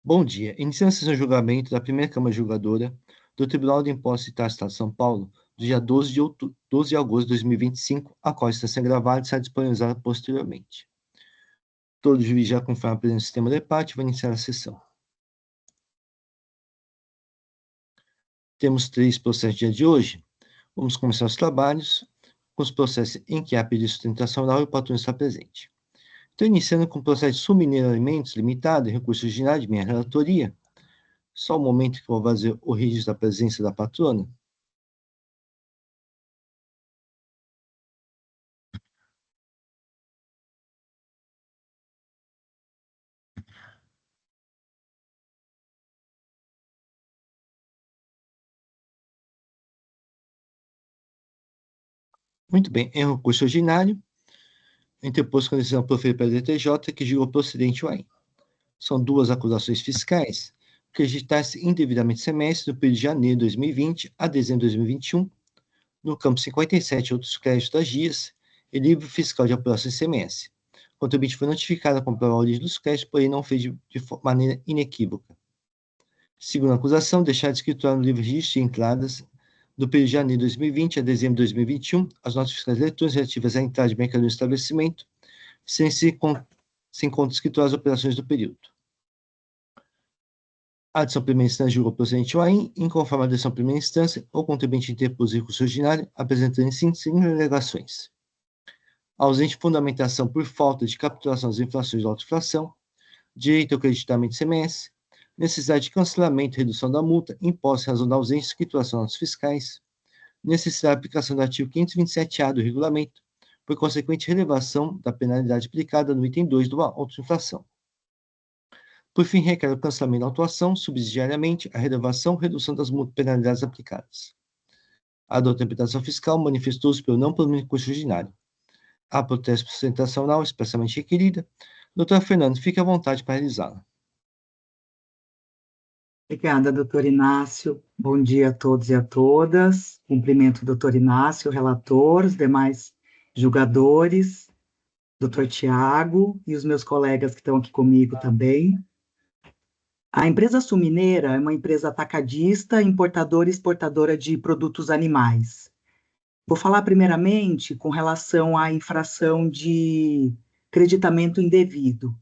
Bom dia. Iniciando a sessão de julgamento da primeira Câmara Julgadora do Tribunal de Impostos e Taxas do Estado de São Paulo, do dia 12 de agosto de 2025, a qual está sendo gravada e será disponibilizada posteriormente. Todo juiz já confirma a presença do sistema de parte, vai iniciar a sessão. Temos 3 processos no dia de hoje. Vamos começar os trabalhos com os processos em que há pedido de sustentação oral e o patrão está presente. Estou iniciando com o processo de Submineiro Alimentos Limitado, recurso originário de minha relatoria. Só um momento que eu vou fazer o registro da presença da patrona. Muito bem, em recurso ordinário, interposto com a decisão proferida pela DTJ, que julgou procedente o AIM. São 2 acusações fiscais que registraram-se indevidamente semestre do período de janeiro de 2020 a dezembro de 2021, no campo 57, outros créditos das GIAs e livro fiscal de apuração ICMS. O contribuinte foi notificado a comprovar a origem dos créditos, porém não fez de maneira inequívoca. Segunda acusação, deixar de escriturar no livro de registro de entradas do período de janeiro de 2020 a dezembro de 2021, as notas fiscais eletrônicas relativas à entrada de mercadoria no estabelecimento, sem conta escriturar as operações do período. A decisão primeira instância julgou procedente o AIM, inconforme a decisão primeira instância, o contribuinte interpôs recurso ordinário, apresentando em síntese alegações. Ausente fundamentação por falta de capitulação das inflações da autoinflação, direito ao creditamento de ICMS, necessidade de cancelamento e redução da multa, imposta em razão da ausência de escrituração das fiscais, necessidade de aplicação do artigo 527-A do regulamento, por consequente relevação da penalidade aplicada no item 2 do autoinflação. Por fim, requer o cancelamento da autuação, subsidiariamente, a relevação e redução das penalidades aplicadas. A da interpretação fiscal manifestou-se pelo não provimento de recurso ordinário. A protesto por sustentação oral expressamente requerida. Doutora Fernanda, fique à vontade para realizá-la. Obrigada, doutor Inácio. Bom dia a todos e a todas. Cumprimento o doutor Inácio, o relator, os demais julgadores, doutor Tiago e os meus colegas que estão aqui comigo também. A empresa Sul Mineira é uma empresa atacadista, importadora e exportadora de produtos animais. Vou falar primeiramente com relação à infração de creditamento indevido.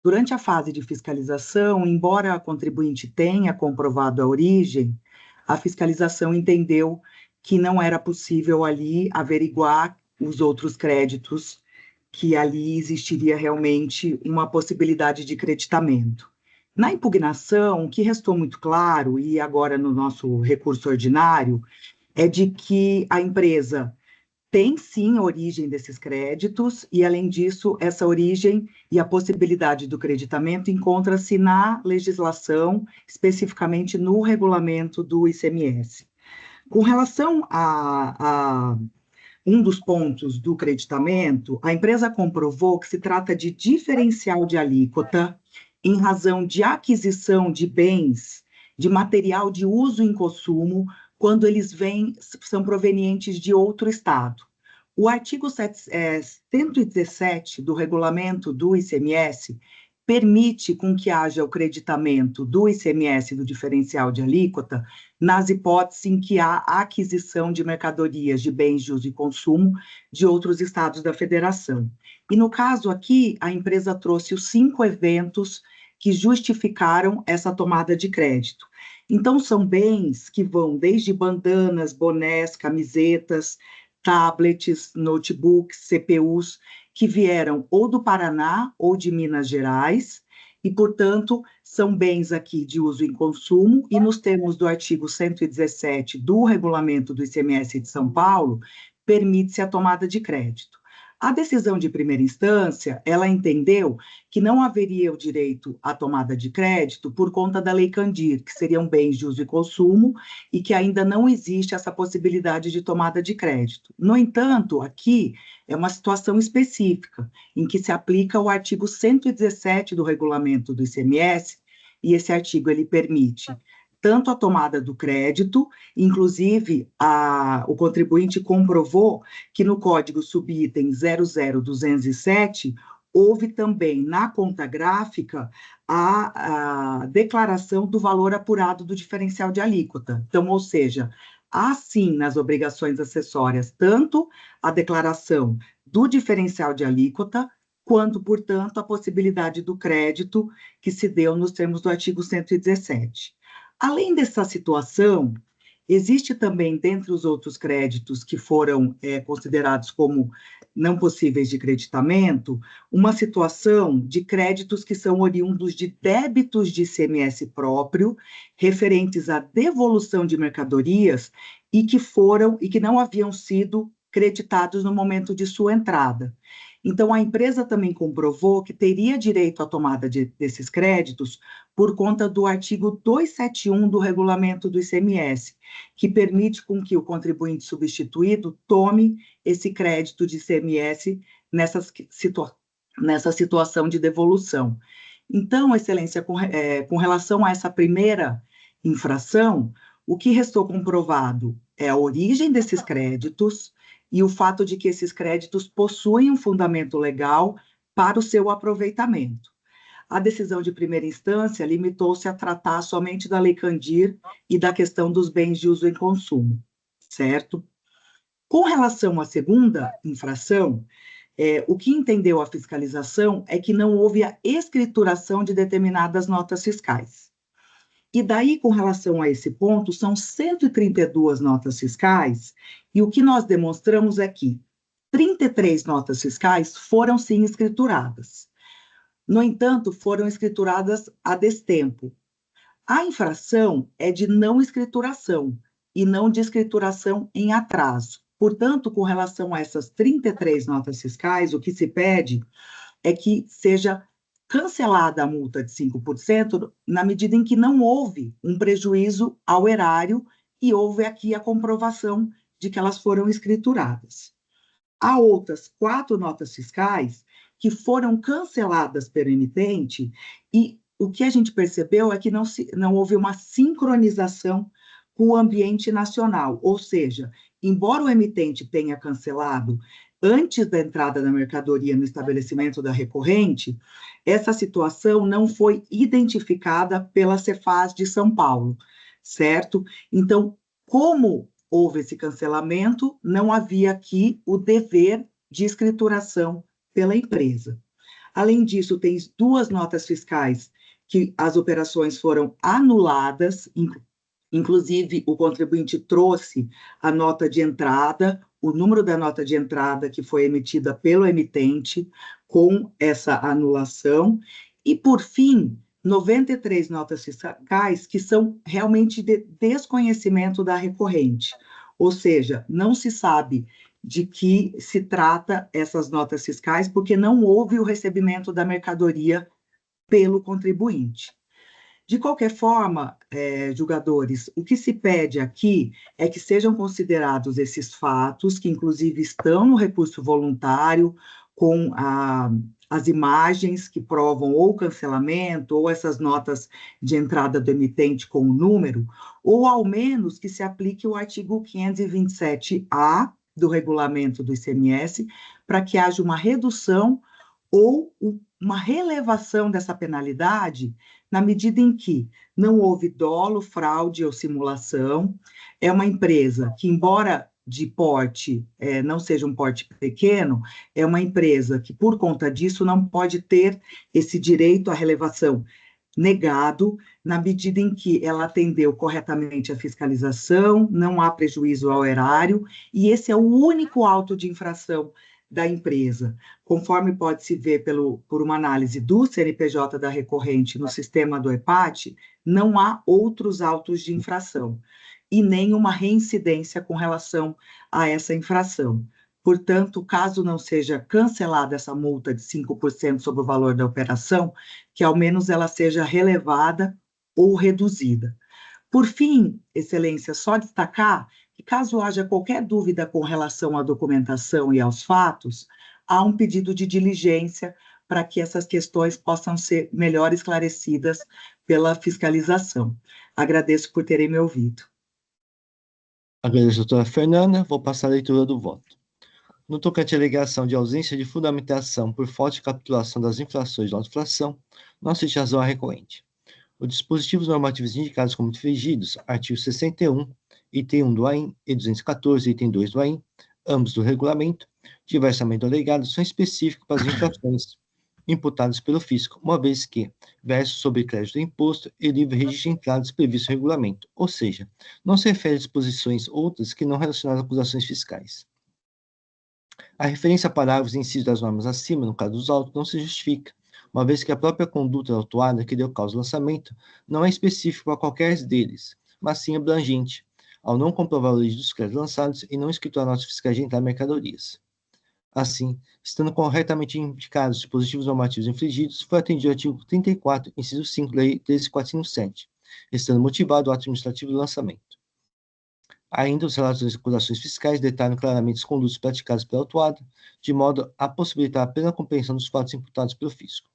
Durante a fase de fiscalização, embora a contribuinte tenha comprovado a origem, a fiscalização entendeu que não era possível ali averiguar os outros créditos, que ali existiria realmente uma possibilidade de creditamento. Na impugnação, o que restou muito claro, e agora no nosso recurso ordinário, é de que a empresa tem sim a origem desses créditos, e além disso, essa origem e a possibilidade do creditamento encontra-se na legislação, especificamente no regulamento do ICMS. Com relação a um dos pontos do creditamento, a empresa comprovou que se trata de diferencial de alíquota em razão de aquisição de bens, de material de uso em consumo, quando eles são provenientes de outro estado. O artigo 117 do regulamento do ICMS permite com que haja o creditamento do ICMS do diferencial de alíquota nas hipóteses em que há aquisição de mercadorias de bens de uso e consumo de outros estados da federação. E no caso aqui, a empresa trouxe os 5 eventos que justificaram essa tomada de crédito. Então, são bens que vão desde bandanas, bonés, camisetas, tablets, notebooks, CPUs, que vieram ou do Paraná ou de Minas Gerais, e, portanto, são bens aqui de uso em consumo, e nos termos do artigo 117 do regulamento do ICMS de São Paulo, permite-se a tomada de crédito. A decisão de primeira instância, ela entendeu que não haveria o direito à tomada de crédito por conta da Lei Candir, que seriam bens de uso e consumo, e que ainda não existe essa possibilidade de tomada de crédito. No entanto, aqui é uma situação específica, em que se aplica o artigo 117 do regulamento do ICMS, e esse artigo ele permite tanto a tomada do crédito, inclusive o contribuinte comprovou que no código subitem 00207 houve também na conta gráfica a declaração do valor apurado do diferencial de alíquota. Então, ou seja, há sim nas obrigações acessórias tanto a declaração do diferencial de alíquota, quanto, portanto, a possibilidade do crédito que se deu nos termos do artigo 117. Além dessa situação, existe também, dentre os outros créditos que foram considerados como não possíveis de creditamento, uma situação de créditos que são oriundos de débitos de ICMS próprio, referentes à devolução de mercadorias e que não haviam sido creditados no momento de sua entrada. Então, a empresa também comprovou que teria direito à tomada desses créditos por conta do artigo 271 do regulamento do ICMS, que permite com que o contribuinte substituído tome esse crédito de ICMS nessa situação de devolução. Então, Excelência, com relação a essa primeira infração, o que restou comprovado é a origem desses créditos e o fato de que esses créditos possuem um fundamento legal para o seu aproveitamento. A decisão de primeira instância limitou-se a tratar somente da Lei Candir e da questão dos bens de uso em consumo, certo? Com relação à segunda infração, o que entendeu a fiscalização é que não houve a escrituração de determinadas notas fiscais. E daí, com relação a esse ponto, são 132 notas fiscais, e o que nós demonstramos é que 33 notas fiscais foram sim escrituradas. No entanto, foram escrituradas a destempo. A infração é de não escrituração e não de escrituração em atraso. Portanto, com relação a essas 33 notas fiscais, o que se pede é que seja cancelada a multa de 5% na medida em que não houve um prejuízo ao erário e houve aqui a comprovação de que elas foram escrituradas. Há outras 4 notas fiscais que foram canceladas pelo emitente e o que a gente percebeu é que não houve uma sincronização com o ambiente nacional, ou seja, embora o emitente tenha cancelado antes da entrada da mercadoria no estabelecimento da recorrente, essa situação não foi identificada pela Cefaz de São Paulo, certo? Então, como houve esse cancelamento, não havia aqui o dever de escrituração pela empresa. Além disso, tem 2 notas fiscais que as operações foram anuladas, inclusive o contribuinte trouxe a nota de entrada, o número da nota de entrada que foi emitida pelo emitente com essa anulação, e por fim, 93 notas fiscais que são realmente de desconhecimento da recorrente, ou seja, não se sabe de que se trata essas notas fiscais, porque não houve o recebimento da mercadoria pelo contribuinte. De qualquer forma, julgadores, o que se pede aqui é que sejam considerados esses fatos, que inclusive estão no recurso voluntário, com as imagens que provam ou o cancelamento, ou essas notas de entrada do emitente com o número, ou ao menos que se aplique o artigo 527-A do regulamento do ICMS, para que haja uma redução ou uma relevação dessa penalidade na medida em que não houve dolo, fraude ou simulação. É uma empresa que, embora de porte não seja um porte pequeno, é uma empresa que, por conta disso, não pode ter esse direito à relevação negado, na medida em que ela atendeu corretamente a fiscalização, não há prejuízo ao erário, e esse é o único auto de infração da empresa. Conforme pode-se ver por uma análise do CNPJ da recorrente no sistema do EPAT, não há outros autos de infração e nem uma reincidência com relação a essa infração. Portanto, caso não seja cancelada essa multa de 5% sobre o valor da operação, que ao menos ela seja relevada ou reduzida. Por fim, Excelência, só destacar que, caso haja qualquer dúvida com relação à documentação e aos fatos, há um pedido de diligência para que essas questões possam ser melhor esclarecidas pela fiscalização. Agradeço por terem me ouvido. Agradeço, doutora Fernanda. Vou passar a leitura do voto. No tocante à alegação de ausência de fundamentação por falta de capitulação das infrações da autoinfração, nossa razão é recorrente. Os dispositivos normativos indicados como infringidos, artigo 61, item 1 do AIN e 214, item 2 do AIN, ambos do regulamento, diversamente alegados, são específicos para as infrações imputadas pelo fisco, uma vez que verso sobre crédito do imposto e livre registro de entradas previsto no regulamento, ou seja, não se refere a disposições outras que não relacionadas a acusações fiscais. A referência a parágrafos e incisos das normas acima, no caso dos autos, não se justifica, uma vez que a própria conduta autuada que deu causa ao lançamento não é específica para qualquer deles, mas sim abrangente, ao não comprovar a origem dos créditos lançados e não escriturar notas fiscais de entrar mercadorias. Assim, estando corretamente indicados os dispositivos normativos infringidos, foi atendido o artigo 34, inciso 5 da Lei 13.457, estando motivado o ato administrativo do lançamento. Ainda, os relatos das acusações fiscais detalham claramente os condutos praticados pela autuada, de modo a possibilitar a plena compreensão dos fatos imputados pelo fisco.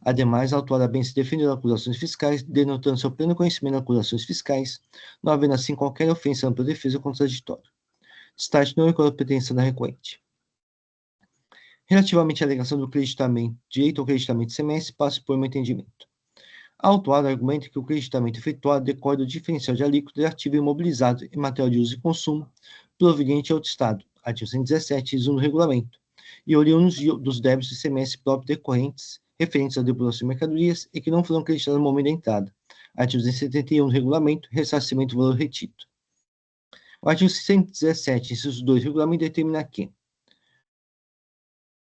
Ademais, a autuada bem se defendeu das acusações fiscais, denotando seu pleno conhecimento das acusações fiscais, não havendo assim qualquer ofensa ampla defesa ou contraditório. Destaque não recolhe a pretensão da recorrente. Relativamente à alegação do creditamento, direito ao creditamento de semestre, passo por meu entendimento. A autuada argumenta que o creditamento efetuado decorre do diferencial de alíquota de ativo imobilizado em material de uso e consumo, proveniente ao Estado, artigo 117, item 1 do regulamento, e oriundos dos débitos de semestre próprio decorrentes, referentes à depuração de mercadorias e que não foram creditados no momento da entrada, artigo 171 do regulamento, ressarcimento do valor retido. O artigo 117, inciso 2 do regulamento determina que,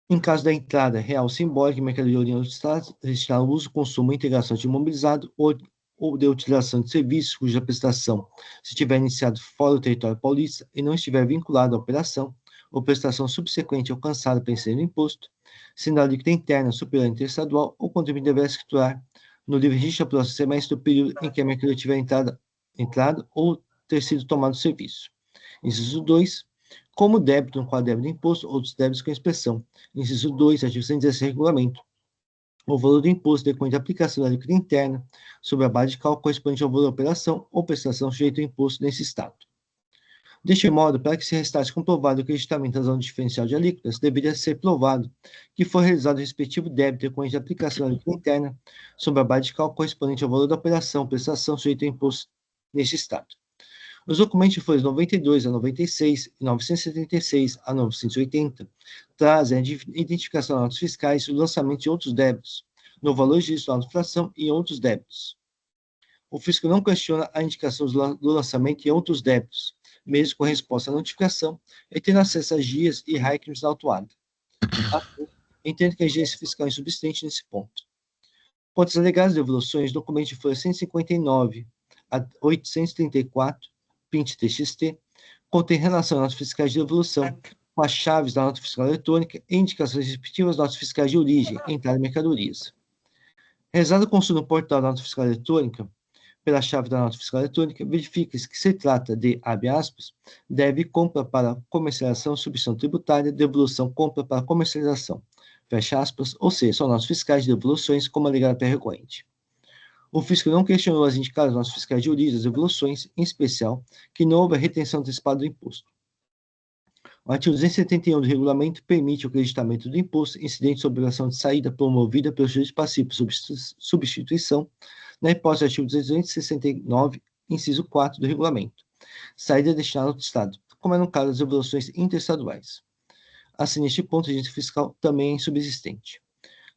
em caso da entrada real simbólica em mercadoria oriunda do Estado, destinada ao uso, consumo ou integração de imobilizado ou de utilização de serviços cuja prestação se estiver iniciado fora do território paulista e não estiver vinculado à operação ou prestação subsequente alcançada para inserir o imposto, sendo a alíquota interna superior à interestadual, o contribuinte deverá escriturar no livre registro da próxima semestre do período em que a mercadoria tiver entrado ou ter sido tomado o serviço. Inciso 2. Como débito no quadro de débito de imposto, outros débitos com expressão. Inciso 2, artigo 116 do regulamento. O valor do imposto decorrente da aplicação da alíquota interna sobre a base de cálculo correspondente ao valor da operação ou prestação sujeito ao imposto nesse Estado. Deste modo, para que se restasse comprovado o creditamento da zona diferencial de alíquotas, deveria ser provado que foi realizado o respectivo débito decorrente da aplicação da alíquota interna sobre a base de cálculo correspondente ao valor da operação ou prestação sujeito ao imposto neste Estado. Os documentos de folhas 92 a 96 e 976 a 980 trazem a identificação das notas fiscais e o lançamento de outros débitos, no valor registrado da inflação e outros débitos. O fisco não questiona a indicação do lançamento e outros débitos, mesmo com resposta à notificação e tendo acesso às guias e rankings da autuada. Assim, entendo que a agência fiscal é insubsistente nesse ponto. Quanto às alegadas devoluções, documentos de folha 159 a 834, PINT TXT, contém relação às notas fiscais de devolução com as chaves da nota fiscal eletrônica e indicações respectivas das notas fiscais de origem, entrada em mercadorias. Realizado o consulta no portal da nota fiscal eletrônica, pela chave da nota fiscal eletrônica, verifica-se que se trata de, abre aspas, deve compra para comercialização, substituição tributária, devolução, compra para comercialização, fecha aspas, ou seja, são notas fiscais de devoluções como alegado pela recorrente. O fisco não questionou as indicadas notas fiscais de origem das devoluções, em especial, que não houve a retenção antecipada do imposto. O artigo 271 do regulamento permite o creditamento do imposto incidente sobre obrigação de saída promovida pelo juiz passivo por substituição, na hipótese do artigo 269, inciso 4 do regulamento, saída destinada ao Estado, como é no caso das devoluções interestaduais. Assim, neste ponto, a agência fiscal também é insubsistente.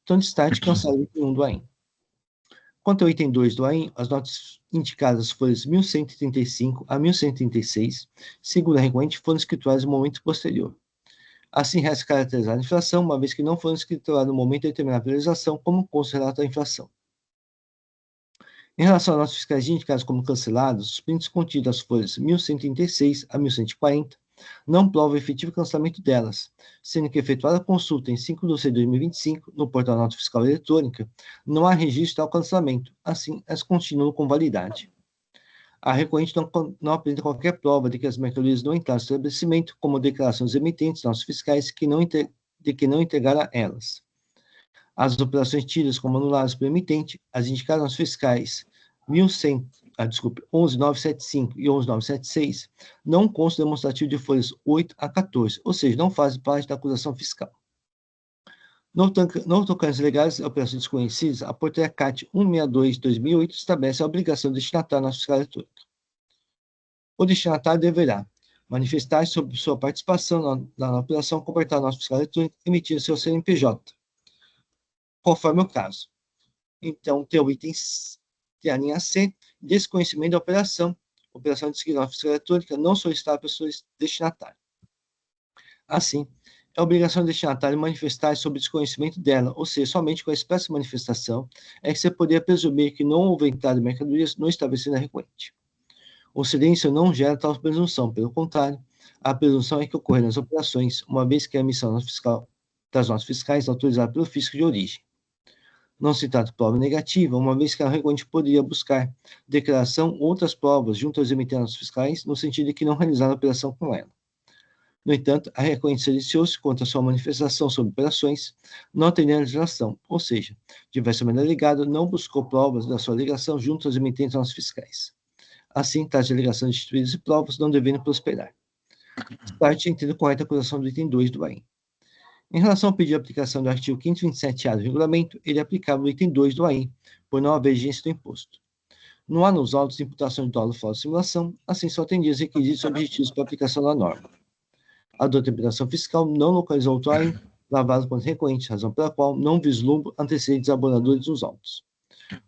Então, destaque cancela o item 1 do AIN. Quanto ao item 2 do AIN, as notas indicadas as folhas 1135 a 1136, segundo a recorrente, foram escrituradas no momento posterior. Assim, resta caracterizar a inflação, uma vez que não foram escrituradas no momento de determinada realização, como consta o relato da inflação. Em relação às notas fiscais indicadas como canceladas, os prints contidos nas folhas 1136 a 1140 não provam o efetivo cancelamento delas, sendo que efetuada a consulta em 5 de setembro de 2025 no portal da nota fiscal eletrônica, não há registro ao cancelamento, assim, elas continuam com validade. A recorrente não apresenta qualquer prova de que as mercadorias não entraram no estabelecimento, como declaração dos emitentes, notas fiscais, de que não integraram elas. As operações tidas como anuladas pelo emitente, as indicadas nas fiscais 11975 e 11976 não constam demonstrativo de folhas 8 a 14, ou seja, não fazem parte da acusação fiscal. No tocante legais a operações desconhecidas, a portaria CAT 162 de 2008 estabelece a obrigação do destinatário na fiscal eletrônica. O destinatário deverá manifestar sobre sua participação na operação comportada na fiscal eletrônica emitindo seu CNPJ, conforme o caso. Então, tem o item, tem a linha C, desconhecimento da operação descrita na fiscal eletrônica não solicitada a pessoa destinatária. Assim, é obrigação do destinatário manifestar sobre desconhecimento dela, ou seja, somente com a expressa manifestação é que você poderia presumir que não houve entrada de mercadorias não estabelecida na recorrente. O silêncio não gera tal presunção, pelo contrário, a presunção é que ocorre nas operações, uma vez que a emissão das notas fiscais é autorizada pelo fisco de origem. Não se trata de prova negativa, uma vez que a recorrente poderia buscar declaração ou outras provas junto aos emitentes fiscais, no sentido de que não realizaram a operação com ela. No entanto, a recorrente silenciou-se contra sua manifestação sobre operações não tendo legislação, ou seja, diversamente alegado, não buscou provas da sua alegação junto aos emitentes notas fiscais. Assim, tais alegações instituídas e provas não devendo prosperar. Parte entendo correta a acusação do item 2 do AIM. Em relação ao pedido de aplicação do artigo 527-A do regulamento, ele é aplicável no item 2 do AIM, por não haver vigência do imposto. Não há nos autos de imputação de dolo, fraude e simulação, assim só atendidos os requisitos objetivos para a aplicação da norma. A determinação fiscal não localizou o AIM lavado contra recorrente, razão pela qual não vislumbra antecedentes abonadores dos autos.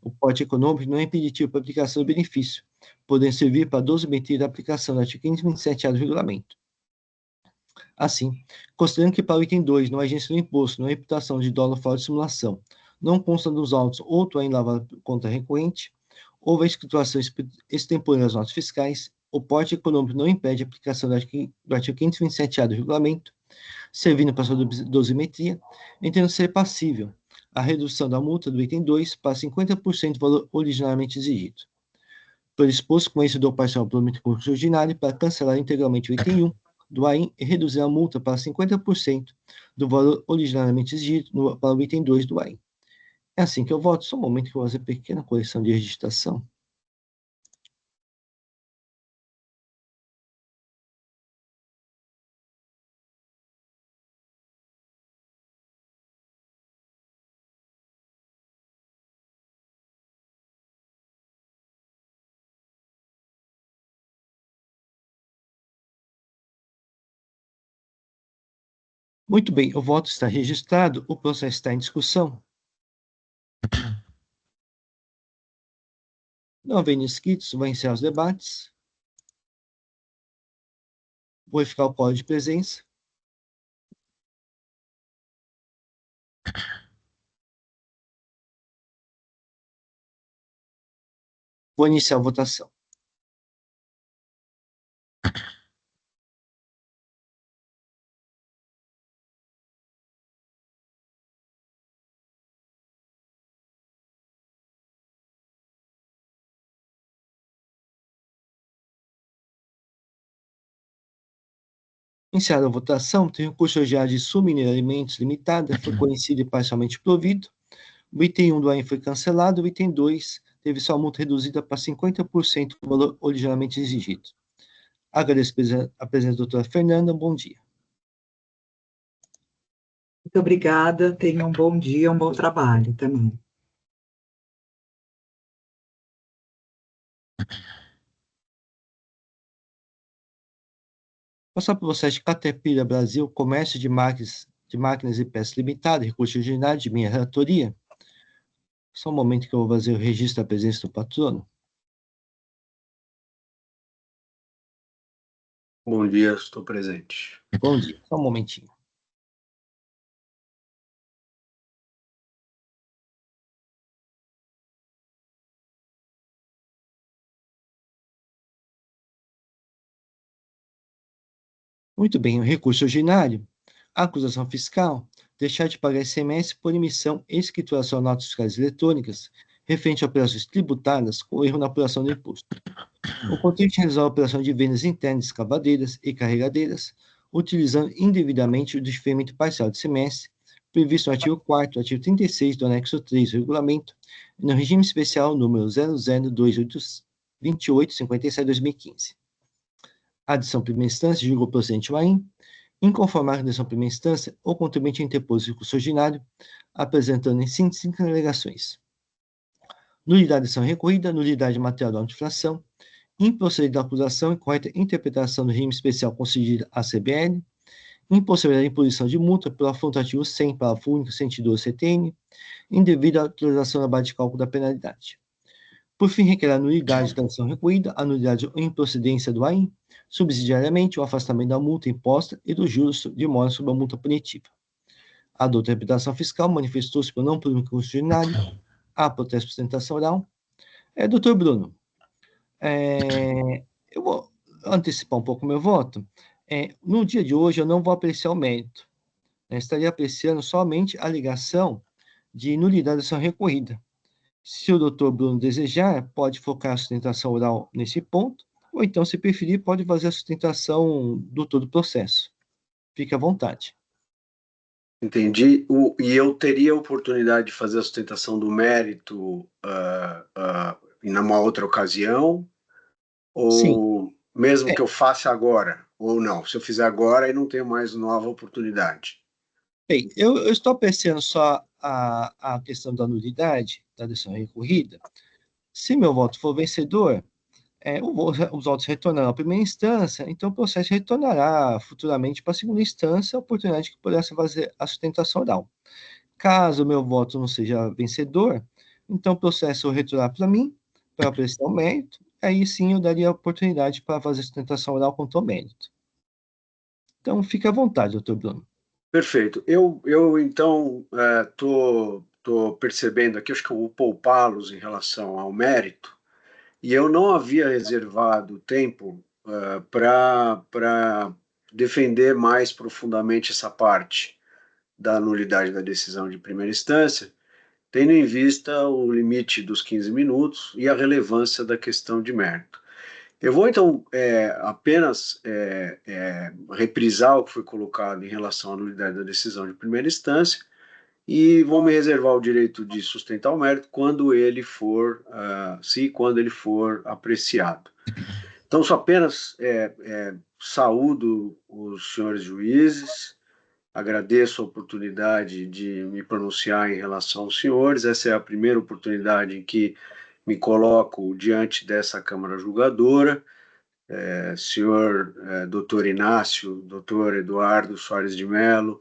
O porte econômico não é impeditivo para a aplicação do benefício, podendo servir para dosimetria a aplicação do artigo 527-A do regulamento. Assim, considerando que para o item 2, não há agência do imposto, não há imputação de dolo, fraude e simulação, não consta dos autos outro ainda lavado contra recorrente, houve a escrituração extemporânea das notas fiscais, o porte econômico não impede a aplicação do artigo 527-A do regulamento, servindo para sua dosimetria, entendo ser passível a redução da multa do item 2 para 50% do valor originalmente exigido. Por exposto, com isso, dou parcial pelo concurso ordinário para cancelar integralmente o item 1 do AIM e reduzir a multa para 50% do valor originalmente exigido para o item 2 do AIM. É assim que eu voto. Só um momento que eu vou fazer pequena correção de registração. Muito bem, o voto está registrado, o processo está em discussão. Não havendo inscritos, vou encerrar os debates. Vou verificar o código de presença. Vou iniciar a votação. Iniciada a votação, tem o recurso ordinário de Sul-Mineira Alimentos Limitada, foi conhecido e parcialmente provido. O item 1 do AIM foi cancelado, o item 2 teve sua multa reduzida para 50% do valor originalmente exigido. Agradeço a presença da doutora Fernanda, bom dia. Muito obrigada, tenha um bom dia, um bom trabalho também. Passar para o processo de Caterpillar Brasil, Comércio de Máquinas e Peças Limitada, recurso ordinário de minha relatoria. Só um momento que eu vou fazer o registro da presença do patrono. Bom dia, estou presente. Bom dia, só um momentinho. Muito bem, o recurso ordinário, a acusação fiscal, deixar de pagar ICMS por emissão e escrituração de notas fiscais eletrônicas referente a operações tributadas com erro na apuração do imposto. O contente realizar a operação de vendas internas de escavadeiras e carregadeiras, utilizando indevidamente o diferimento parcial de ICMS, previsto no artigo 4º, artigo 36 do anexo 3 do regulamento, no regime especial número 00285, 2857/2015. A decisão primeira instância julgou procedente o AIM, inconformar com a decisão primeira instância, o contribuinte interpôs recurso ordinário, apresentando em síntese 5 alegações: nulidade da decisão recorrida, nulidade material da auto-infração, improcedente da acusação e correta interpretação do regime especial concedido à CBL, impossibilidade de imposição de multa pelo afronto ao artigo 100, parágrafo único, sentido do CTN, indevida autorização na base de cálculo da penalidade. Por fim, requer a nulidade da decisão recorrida, a nulidade ou improcedência do AIM, subsidiariamente o afastamento da multa imposta e dos juros de mora sobre a multa punitiva. A douta interpretação fiscal manifestou-se por não público constitucionário, a protesto por sustentação oral. Doutor Bruno, eu vou antecipar um pouco o meu voto. No dia de hoje, eu não vou apreciar o mérito. Estaria apreciando somente a alegação de nulidade da decisão recorrida. Se o doutor Bruno desejar, pode focar a sustentação oral nesse ponto, ou então, se preferir, pode fazer a sustentação do todo o processo. Fique à vontade. Entendi. E eu teria a oportunidade de fazer a sustentação do mérito em uma outra ocasião? Ou Sim. Mesmo que eu faça agora? Ou não? Se eu fizer agora, aí não tenho mais nova oportunidade. Bem, eu estou apreciando só a questão da nulidade da decisão recorrida. Se meu voto for vencedor, os votos retornarão à primeira instância, então o processo retornará futuramente para a segunda instância, a oportunidade que pudesse fazer a sustentação oral. Caso o meu voto não seja vencedor, então o processo retornar para mim, para apreciar o mérito, aí sim eu daria a oportunidade para fazer a sustentação oral quanto ao mérito. Então, fique à vontade, doutor Bruno. Perfeito. Eu então, estou percebendo aqui, acho que eu vou poupá-los em relação ao mérito, e eu não havia reservado tempo para defender mais profundamente essa parte da nulidade da decisão de primeira instância, tendo em vista o limite dos 15 minutos e a relevância da questão de mérito. Eu vou, então, apenas reprisar o que foi colocado em relação à nulidade da decisão de primeira instância e vou me reservar o direito de sustentar o mérito quando ele for, quando ele for apreciado. Então, só apenas saúdo os senhores juízes, agradeço a oportunidade de me pronunciar em relação aos senhores. Essa é a primeira oportunidade em que me coloco diante dessa Câmara Julgadora. Senhor doutor Inácio, doutor Eduardo Soares de Mello,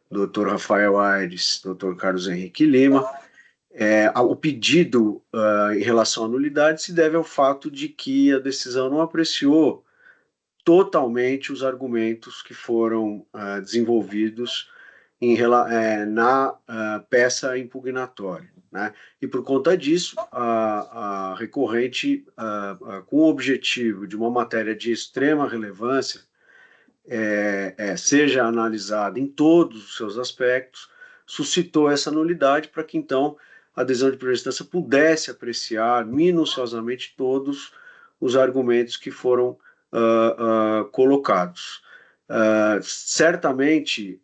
doutor Rafael Aires, doutor Carlos Henrique Lima. O pedido em relação à nulidade se deve ao fato de que a decisão não apreciou totalmente os argumentos que foram desenvolvidos na peça impugnatória, né? E por conta disso, a recorrente, com o objetivo de uma matéria de extrema relevância, seja analisada em todos os seus aspectos, suscitou essa nulidade para que, então, a decisão de primeira instância pudesse apreciar minuciosamente todos os argumentos que foram colocados. Certamente,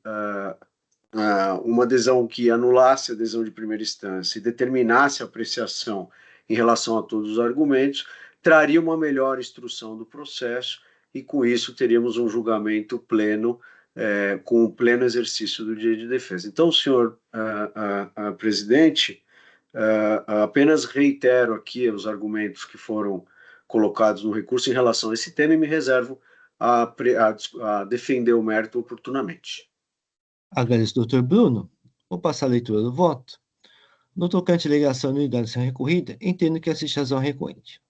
uma decisão que anulasse a decisão de primeira instância e determinasse a apreciação em relação a todos os argumentos, traria uma melhor instrução do processo e, com isso, teríamos um julgamento pleno, com o pleno exercício do direito de defesa. Então, senhor presidente, apenas reitero aqui os argumentos que foram colocados no recurso em relação a esse tema e me reservo a defender o mérito oportunamente. Agradeço, doutor Bruno. Vou passar a leitura do voto. No tocante à alegação de nulidade da decisão recorrida, entendo que assiste razão recorrente.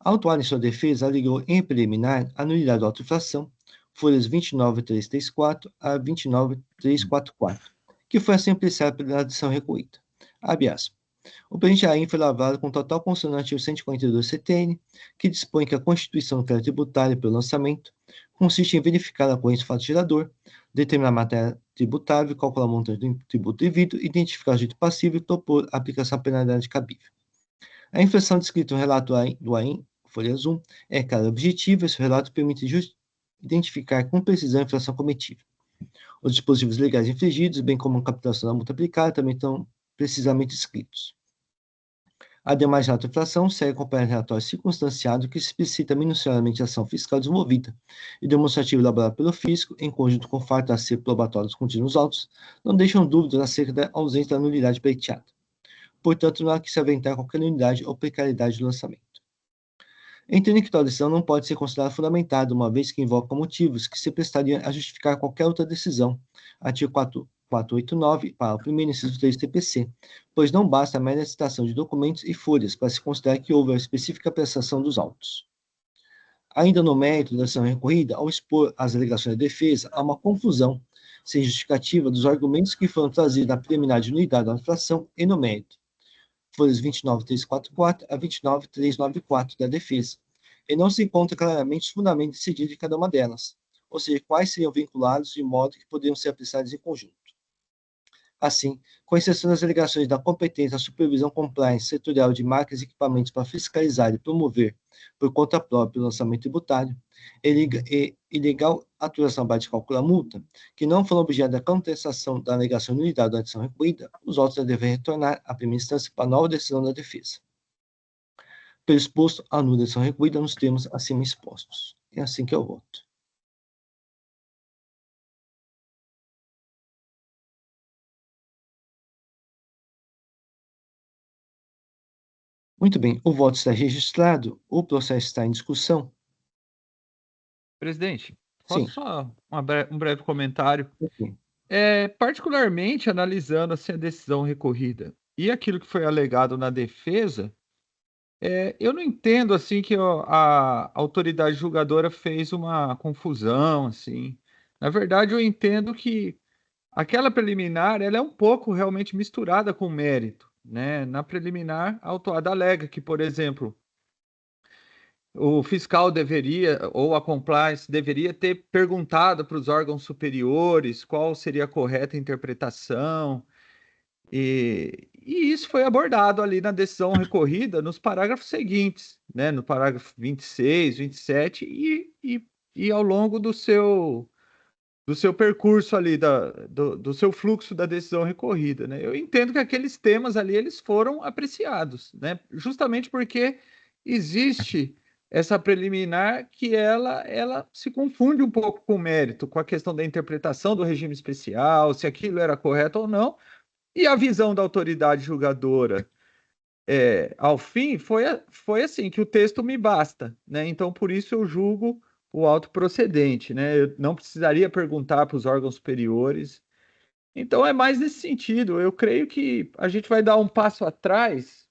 A autuada em sua defesa alegou em preliminar a nulidade da auto-infração, folhas 29.334 a 29.344, que foi assim apreciada pela decisão recorrida. Abre aspas. O presente AIM foi lavrado com total consonância ao artigo 142 CTN, que dispõe que a constituição do crédito tributário pelo lançamento consiste em verificar a ocorrência do fato gerador, determinar a matéria tributável, calcular o montante do tributo devido, identificar o dito passivo e propor a aplicação da penalidade cabível. A infração descrita no relato do AIM, folhas 1, é clara e objetiva. Esse relato permite identificar com precisão a infração cometida. Os dispositivos legais infringidos, bem como a captação da multa aplicada, também estão precisamente escritos. Ademais, a inflação segue acompanhando relatório circunstanciado que explicita minuciosamente a ação fiscal desenvolvida e demonstrativo elaborado pelo fisco, em conjunto com o fato de ser probatórios contínuos altos, não deixam dúvidas acerca da ausência da nulidade pleiteada. Portanto, não há que se aventar qualquer nulidade ou precariedade do lançamento. Entendo que tal decisão não pode ser considerada fundamentada, uma vez que invoca motivos que se prestariam a justificar qualquer outra decisão. Artigo 489, para o primeiro inciso 3 do TPC, pois não basta a mera citação de documentos e folhas para se considerar que houve a específica prestação dos autos. Ainda no mérito da ação recorrida, ao expor as alegações da defesa, há uma confusão sem justificativa dos argumentos que foram trazidos na preliminar de nulidade da infração e no mérito. Folhas 29.344 a 29.394 da defesa, e não se encontra claramente os fundamentos decididos de cada uma delas, ou seja, quais seriam vinculados de modo que poderiam ser apreciados em conjunto. Assim, com exceção das alegações da competência da supervisão compliance setorial de máquinas e equipamentos para fiscalizar e promover, por conta própria, o lançamento tributário, e ilegal atuação abaixo de cálculo da multa, que não foram objeto da contestação da alegação de nulidade da adição recolhida, os autos devem retornar à primeira instância para nova decisão da defesa. Pelo exposto, anula a decisão recolhida nos termos acima expostos. É assim que eu voto. Muito bem, o voto está registrado, o processo está em discussão. Presidente, Sim. posso só um breve comentário? Sim. Particularmente analisando assim, a decisão recorrida e aquilo que foi alegado na defesa, eu não entendo assim que a autoridade julgadora fez uma confusão, assim. Na verdade, eu entendo que aquela preliminar, ela é um pouco realmente misturada com mérito, né? Na preliminar, a autuada alega que, por exemplo, o fiscal deveria, ou a compliance, deveria ter perguntado para os órgãos superiores qual seria a correta interpretação, e isso foi abordado ali na decisão recorrida nos parágrafos seguintes, né? No parágrafo 26, 27, e ao longo do seu percurso ali, do seu fluxo da decisão recorrida, né? Eu entendo que aqueles temas ali, eles foram apreciados, né? Justamente porque existe essa preliminar que ela se confunde um pouco com o mérito, com a questão da interpretação do regime especial, se aquilo era correto ou não, e a visão da autoridade julgadora, ao fim, foi assim, que o texto me basta, né? Então, por isso eu julgo o auto procedente, né? Eu não precisaria perguntar para os órgãos superiores. Então, é mais nesse sentido. Eu creio que a gente vai dar um passo atrás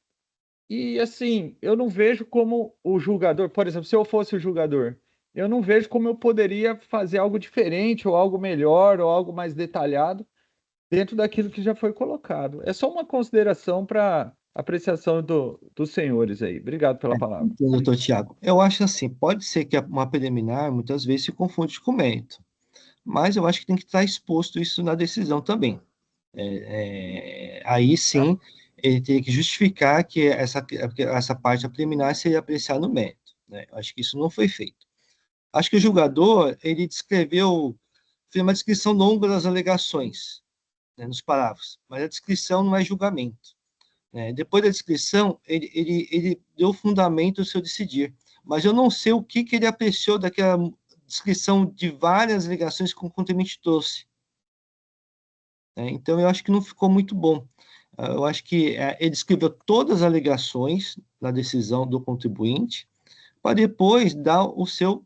e, assim, eu não vejo como o julgador, por exemplo, se eu fosse o julgador, eu não vejo como eu poderia fazer algo diferente ou algo melhor ou algo mais detalhado dentro daquilo que já foi colocado. É só uma consideração para apreciação dos senhores aí. Obrigado pela palavra. Entendo, doutor Tiago. Eu acho assim, pode ser que uma preliminar muitas vezes se confunde com mérito, mas eu acho que tem que estar exposto isso na decisão também. Aí sim, ele teria que justificar que essa parte da preliminar seria apreciada no mérito, né? Eu acho que isso não foi feito. Acho que o julgador, ele fez uma descrição longa das alegações, né, nos parágrafos, mas a descrição não é julgamento. Depois da descrição, ele deu fundamento ao seu decidir, mas eu não sei o que ele apreciou daquela descrição de várias alegações que o contribuinte trouxe. Então, eu acho que não ficou muito bom. Eu acho que ele escreveu todas as alegações na decisão do contribuinte, para depois dar o seu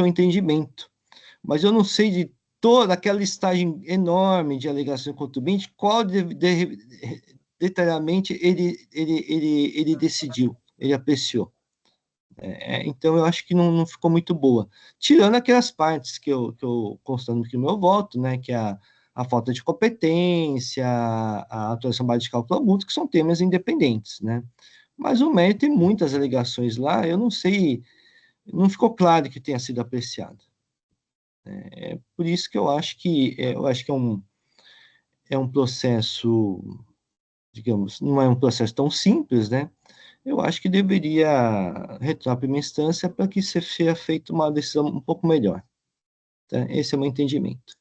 entendimento. Mas eu não sei de toda aquela listagem enorme de alegações do contribuinte, qual detalhadamente ele decidiu, ele apreciou. Então, eu acho que não ficou muito boa. Tirando aquelas partes que eu constato aqui no meu voto, né, que é a falta de competência, a atuação base de cálculo mútuo, que são temas independentes, né? Mas o mérito tem muitas alegações lá, eu não sei, não ficou claro que tenha sido apreciado. Por isso que eu acho que é um processo, digamos, não é um processo tão simples, né? Eu acho que deveria retornar à primeira instância para que seja feita uma decisão um pouco melhor. Tá? Esse é o meu entendimento.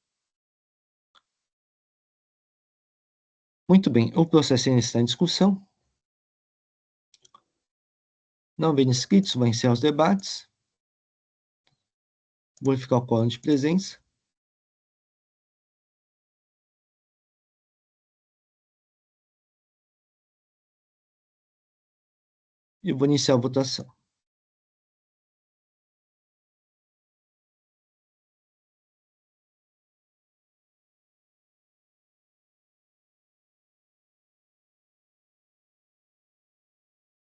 Muito bem, o processo ainda está em discussão. Não havendo inscritos, vou encerrar os debates. Vou verificar o quórum de presença. E vou iniciar a votação.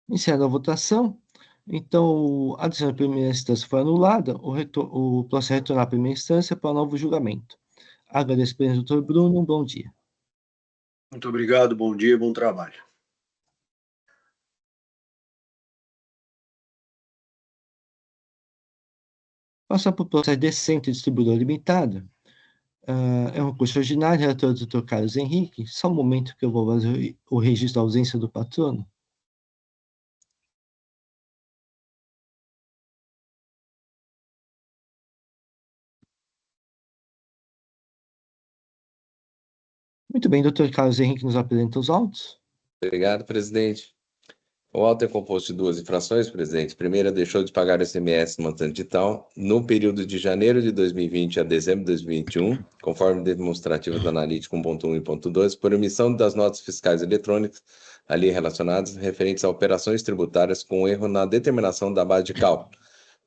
Iniciada a votação, então, a decisão da primeira instância foi anulada, o processo retornar à primeira instância para o novo julgamento. Agradeço a presença do doutor Bruno, um bom dia. Muito obrigado, bom dia, bom trabalho. Passar para o processo de Centro Distribuidora Limitada. É um recurso ordinário, relator do Dr. Carlos Henrique. Só um momento que eu vou fazer o registro da ausência do patrono. Muito bem, Dr. Carlos Henrique nos apresenta os autos. Obrigado, presidente. O auto é composto de duas infrações, presidente. Primeira, deixou de pagar o ICMS no montante de tal no período de janeiro de 2020 a dezembro de 2021, conforme demonstrativo do analítico 1.1 e 1.2, por emissão das notas fiscais eletrônicas ali relacionadas referentes a operações tributárias com erro na determinação da base de cálculo,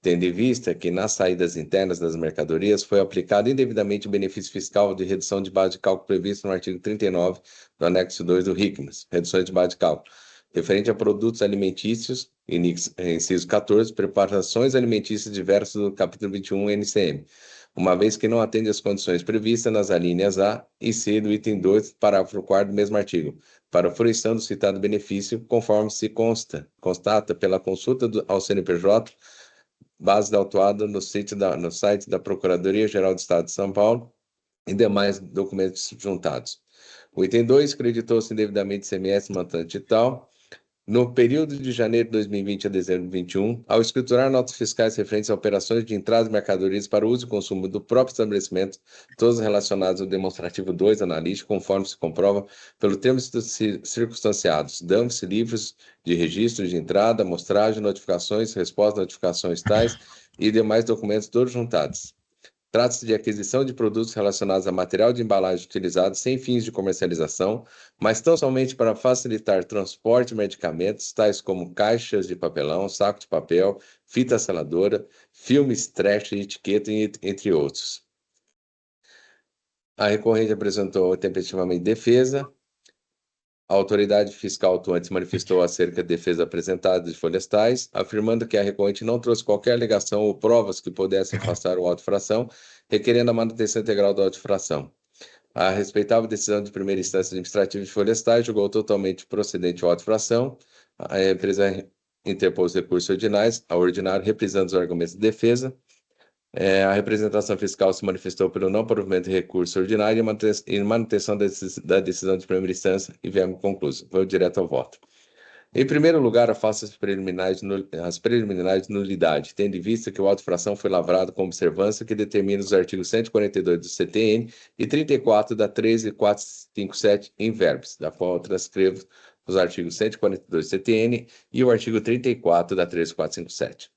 tendo em vista que nas saídas internas das mercadorias foi aplicado indevidamente o benefício fiscal de redução de base de cálculo previsto no artigo 39 do anexo 2 do RICMAS, reduções de base de cálculo, referente a produtos alimentícios, inciso 14, preparações alimentícias diversas do capítulo 21 NCM, uma vez que não atende às condições previstas nas alíneas A e C do item 2, parágrafo 4º do mesmo artigo, para a fruição do citado benefício, conforme se constata pela consulta ao CNPJ, base da autuada no site da Procuradoria-Geral do Estado de São Paulo e demais documentos juntados. O item 2, creditou-se indevidamente ICMS montante tal, no período de janeiro de 2020 a dezembro de 2021, ao escriturar notas fiscais referentes a operações de entrada de mercadorias para uso e consumo do próprio estabelecimento, todas relacionadas ao demonstrativo 2 analítico, conforme se comprova pelo termos circunstanciados, dando-se livros de registro de entrada, amostragem, notificações, resposta a notificações tais e demais documentos todos juntados. Trata-se de aquisição de produtos relacionados a material de embalagem utilizado sem fins de comercialização, mas tão somente para facilitar transporte de medicamentos, tais como caixas de papelão, saco de papel, fita seladora, filme stretch e etiqueta, entre outros. A recorrente apresentou tempestivamente defesa. A autoridade fiscal atuante manifestou acerca da defesa apresentada de folhas tais, afirmando que a recorrente não trouxe qualquer alegação ou provas que pudessem afastar o auto-infração, requerendo a manutenção integral do auto-infração. A respeitável decisão de primeira instância administrativa de folhas tais julgou totalmente procedente o auto-infração. A empresa interpôs recursos ordinários, a ordinário reprisando os argumentos de defesa. A representação fiscal se manifestou pelo não provimento de recurso ordinário e manutenção da decisão de primeira instância e viemos concluso. Vou direto ao voto. Em primeiro lugar, afasto as preliminares de nulidade, tendo em vista que o auto-infração foi lavrado com observância que determina os artigos 142 do CTN e 34 da 13457 em verbis, da qual eu transcrevo os artigos 142 do CTN e o artigo 34 da 13457.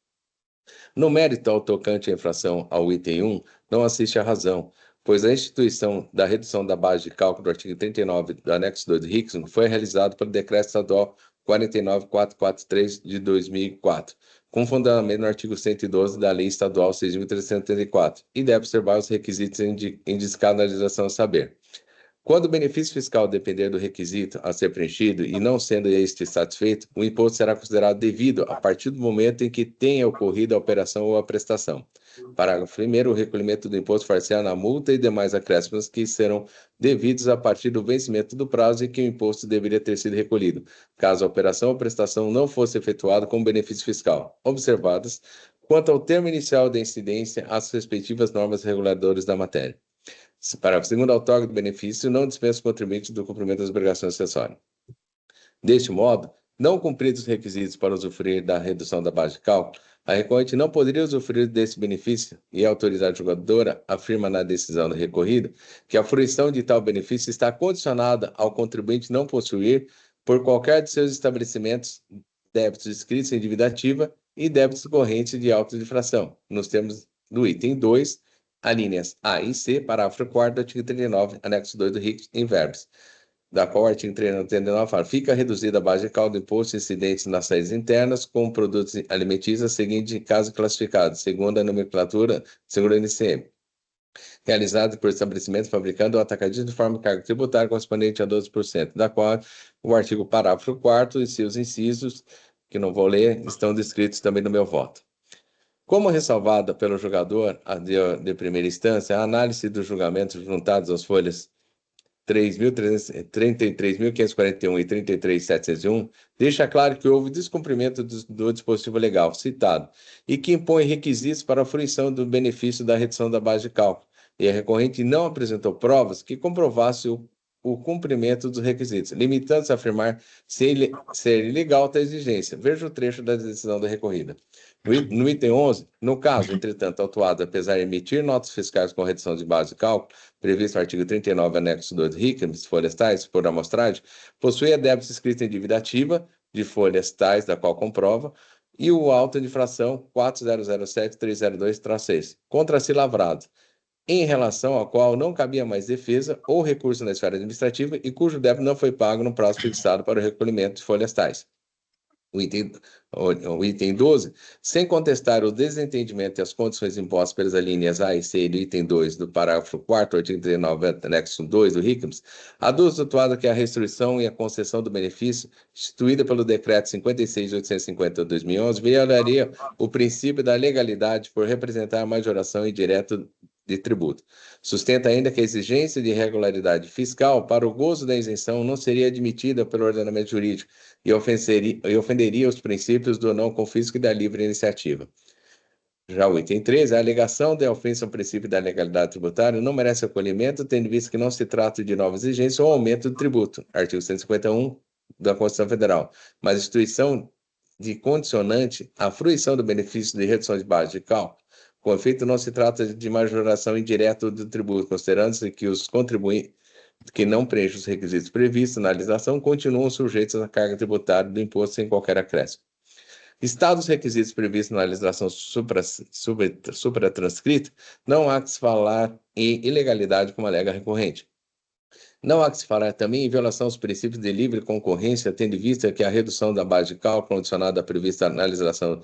No mérito ao tocante à infração ao item 1, não assiste à razão, pois a instituição da redução da base de cálculo do artigo 39 do anexo 2 do RICMAS foi realizado pelo Decreto Estadual 49443 de 2004, com fundamento no artigo 112 da Lei Estadual 6.374, e deve observar os requisitos indicados na legislação a saber. Quando o benefício fiscal depender do requisito a ser preenchido e não sendo este satisfeito, o imposto será considerado devido a partir do momento em que tenha ocorrido a operação ou a prestação. Parágrafo 1º, o recolhimento do imposto far-se-á na multa e demais acréscimos que serão devidos a partir do vencimento do prazo em que o imposto deveria ter sido recolhido, caso a operação ou prestação não fosse efetuada com benefício fiscal, observadas, quanto ao termo inicial da incidência, as respectivas normas reguladoras da matéria. Parágrafo 2º, a outorga do benefício não dispensa o contribuinte do cumprimento das obrigações acessórias. Deste modo, não cumpridos os requisitos para usufruir da redução da base de cálculo, a recorrente não poderia usufruir desse benefício e a autoridade julgadora afirma na decisão do recorrido que a fruição de tal benefício está condicionada ao contribuinte não possuir, por qualquer de seus estabelecimentos débitos escritos em dívida ativa e débitos correntes de auto de infração, nos termos do item 2, alíneas A e C, parágrafo 4º do artigo 39, anexo 2 do RIC, em verbos, da qual o artigo 39 fala: fica reduzida a base de cálculo do imposto incidente nas saídas internas com produtos alimentícios seguinte caso classificado, segundo a nomenclatura, segundo a NCM, realizado por estabelecimento fabricando ou atacadista de forma de carga tributária correspondente a 12%, da qual o artigo parágrafo 4º e seus incisos, que não vou ler, estão descritos também no meu voto. Como ressalvada pelo julgador de primeira instância, a análise dos julgamentos juntados às folhas 33.541 e 33.701 deixa claro que houve descumprimento do dispositivo legal citado e que impõe requisitos para a fruição do benefício da redução da base de cálculo, e a recorrente não apresentou provas que comprovassem o cumprimento dos requisitos, limitando-se a afirmar ser ilegal tal exigência. Veja o trecho da decisão da recorrida. No item 11, no caso, entretanto, autuado, apesar de emitir notas fiscais com redução de base de cálculo, previsto no artigo 39, anexo 2 do RICAMS, folhas tais, por amostragem, possui a débito escrito em dívida ativa, de folhas tais, da qual comprova, e o auto de infração 4007-302-6, contra si lavrado, em relação ao qual não cabia mais defesa ou recurso na esfera administrativa e cujo débito não foi pago no prazo fixado para o recolhimento de folhas tais. O item 12, sem contestar o desentendimento e as condições impostas pelas alíneas A e C do item 2 do parágrafo 4º, artigo 39, anexo 2 do RICAMS, aduz atuado que a restrição e a concessão do benefício, instituída pelo Decreto 56.850 de 2011, violaria o princípio da legalidade por representar a majoração indireta de tributo. Sustenta ainda que a exigência de regularidade fiscal para o gozo da isenção não seria admitida pelo ordenamento jurídico e ofenderia os princípios do não confisco e da livre iniciativa. Já o item 13, a alegação de ofensa ao princípio da legalidade tributária não merece acolhimento, tendo visto que não se trata de nova exigência ou aumento do tributo, artigo 151 da Constituição Federal, mas instituição de condicionante à fruição do benefício de redução de base de cálculo. Com efeito, não se trata de majoração indireta do tributo, considerando-se que os contribuintes que não preenchem os requisitos previstos na legislação continuam sujeitos à carga tributária do imposto sem qualquer acréscimo. Estados os requisitos previstos na legislação supratranscrita, não há que se falar em ilegalidade como alega a recorrente. Não há que se falar também em violação aos princípios de livre concorrência, tendo em vista que a redução da base de cálculo condicionada prevista na legislação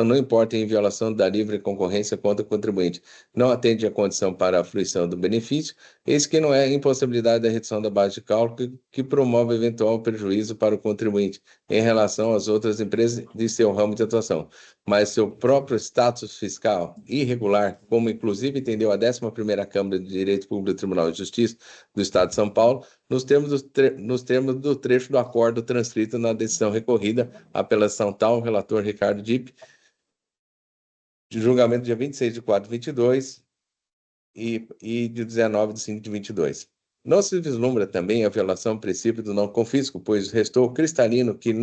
não importa em violação da livre concorrência contra o contribuinte, não atende à condição para a fruição do benefício, eis que não é impossibilidade da redução da base de cálculo que promove eventual prejuízo para o contribuinte em relação às outras empresas de seu ramo de atuação, mas seu próprio status fiscal irregular, como inclusive entendeu a 11ª Câmara de Direito Público do Tribunal de Justiça do Estado de São Paulo, nos termos do trecho do acordo transcrito na decisão recorrida, apelação tal, relator Ricardo Dipp, de julgamento dia 26 de 4 de 22 e de 19 de 5 de 22. Não se vislumbra também a violação ao princípio do não confisco, pois restou cristalino que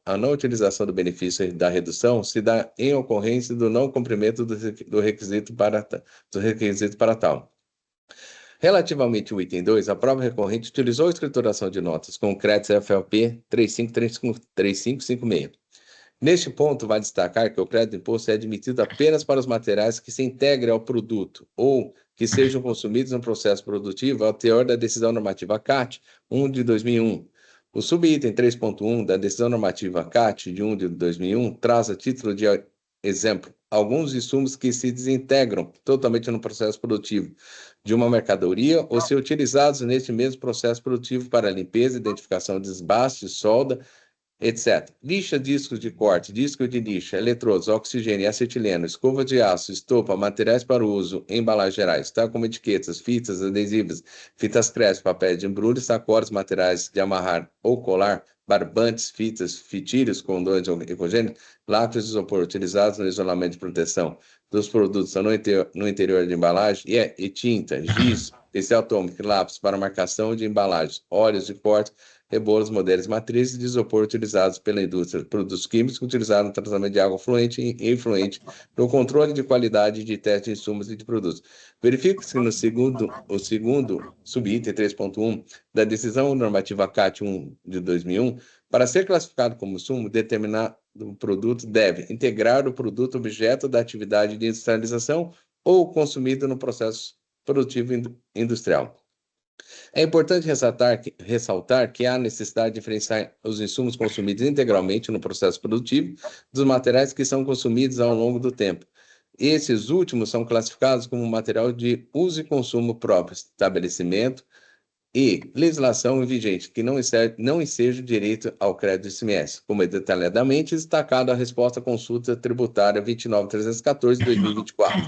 a não utilização do benefício da redução se dá em ocorrência do não cumprimento do requisito para tal. Relativamente ao item 2, a prova recorrente utilizou a escrituração de notas com crédito FLP 3556. Neste ponto, vale destacar que o crédito de imposto é admitido apenas para os materiais que se integrem ao produto ou que sejam consumidos no processo produtivo ao teor da decisão normativa CAT 1 de 2001. O subitem 3.1 da decisão normativa CAT de 1 de 2001 traz a título de exemplo alguns insumos que se desintegram totalmente no processo produtivo de uma mercadoria ou ser utilizados neste mesmo processo produtivo para limpeza, identificação de desbaste, solda, etc. Lixa, discos de corte, disco de lixa, eletrodos, oxigênio, acetileno, escova de aço, estopa, materiais para uso em embalagens gerais, tal como etiquetas, fitas adesivas, fitas crepe, papéis de embrulho, sacolas, materiais de amarrar ou colar, barbantes, fitas, fitilhos, condões ou ecogênicos, lápis de isopor utilizados no isolamento de proteção dos produtos no interior de embalagem e tinta, giz, pincel atômico, lápis para marcação de embalagens, óleos de corte, rebolos, modelos, matrizes de isopor utilizados pela indústria, produtos químicos utilizados no tratamento de água fluente e influente, no controle de qualidade de teste de insumos e de produtos. Verifique-se que o segundo subitem 3.1 da decisão normativa CAT 1 de 2001, para ser classificado como insumo, determinado produto deve integrar o produto objeto da atividade de industrialização ou consumido no processo produtivo industrial. É importante ressaltar que há necessidade de diferenciar os insumos consumidos integralmente no processo produtivo dos materiais que são consumidos ao longo do tempo. Esses últimos são classificados como material de uso e consumo próprio, estabelecimento e legislação vigente, que não enseja o direito ao crédito ICMS, como é detalhadamente destacado a resposta à consulta tributária 29.314 de 2024.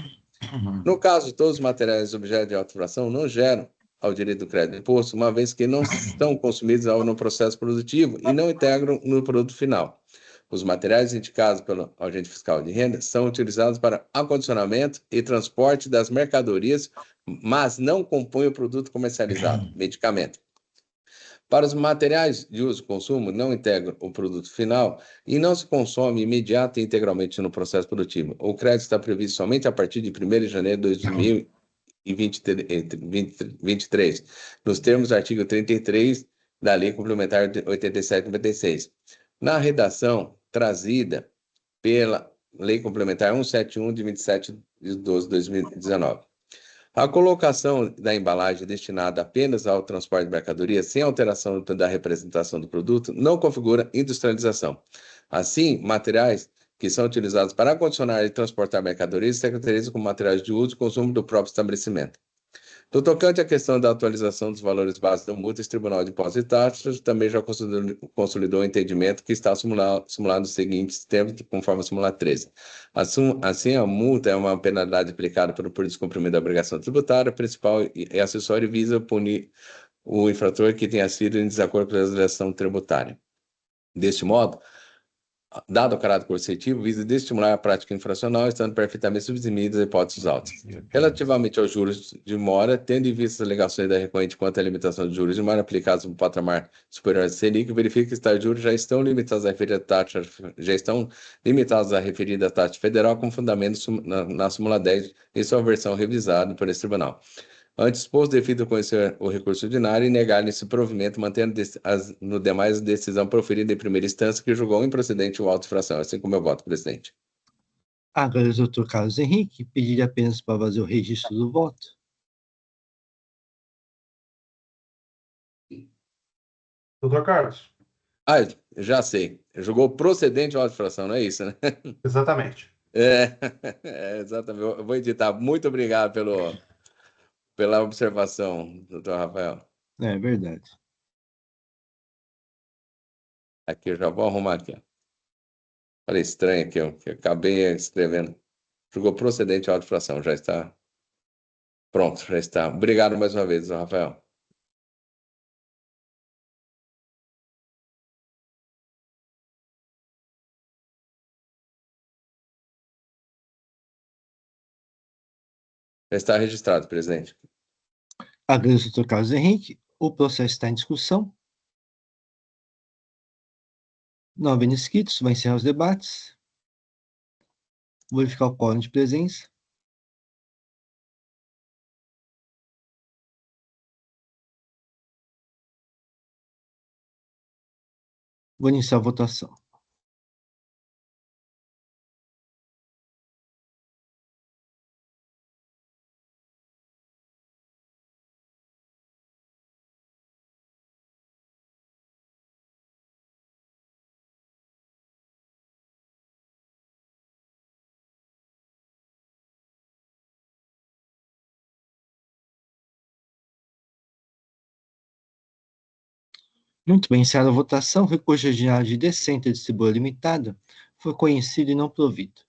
No caso, todos os materiais objeto de autofração não geram ao direito do crédito de imposto, uma vez que não estão consumidos no processo produtivo e não integram no produto final. Os materiais indicados pelo agente fiscal de renda são utilizados para acondicionamento e transporte das mercadorias, mas não compõem o produto comercializado, medicamento. Para os materiais de uso e consumo, não integram o produto final e não se consome imediata e integralmente no processo produtivo. O crédito está previsto somente a partir de 1º de janeiro de 2023, nos termos do artigo 33 da Lei Complementar de 87/96. Na redação trazida pela Lei Complementar 171 de 27 de 12 de 2019. A colocação da embalagem destinada apenas ao transporte de mercadorias, sem alteração da representação do produto, não configura industrialização. Assim, materiais que são utilizados para acondicionar e transportar mercadorias se caracterizam como materiais de uso e consumo do próprio estabelecimento. No tocante à questão da atualização dos valores básicos da multa, esse Tribunal de Impostos e Taxas também já consolidou o entendimento que está simulado nos seguintes termos, conforme a súmula 13. Assim, a multa é uma penalidade aplicada por descumprimento da obrigação tributária principal e acessória e visa punir o infrator que tenha sido em desacordo com a legislação tributária. Deste modo, dado o caráter coercitivo, visa desestimular a prática infracional, estando perfeitamente subsumidas as hipóteses altas. Relativamente aos juros de mora, tendo em vista as alegações da recorrente quanto à limitação de juros de mora aplicados no patamar superior à Selic, verifica que tais juros já estão limitados à referida taxa federal com fundamento na súmula 10 em sua versão revisada por esse tribunal. Antes exposto, devido a conhecer o recurso ordinário e negar nesse provimento, mantendo no demais decisão proferida em primeira instância que julgou improcedente o auto de infração, assim como eu voto, presidente. Agora, o doutor Carlos Henrique, pediria apenas para fazer o registro do voto. Doutor Carlos. Ah, já sei. Julgou procedente o auto de infração, não é isso, né? Exatamente. Exatamente. Eu vou editar. Muito obrigado pela observação, doutor Rafael. É verdade. Aqui, eu já vou arrumar aqui. Olha, estranho aqui, que eu acabei escrevendo. Julgou procedente a auto-infração, já está pronto, já está. Obrigado mais uma vez, doutor Rafael. Já está registrado, presidente. Agradeço ao doutor Carlos Henrique. O processo está em discussão. Não havendo inscritos, vai encerrar os debates. Vou verificar o quórum de presença. Vou iniciar a votação. Muito bem, encerrada a votação, o recurso ordinário de decência de distribuidora limitada foi conhecido e não provido.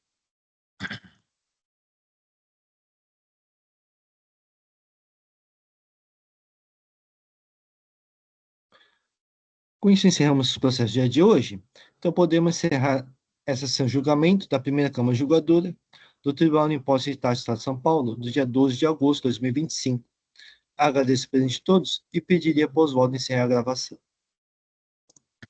Com isso, encerramos os processos do dia de hoje. Então, podemos encerrar essa sessão de julgamento da primeira Câmara Julgadora do Tribunal de Impostos e Taxas do Estado de São Paulo, do dia 12 de agosto de 2025. Agradeço a presença de todos e pediria pós-voto encerrar a gravação.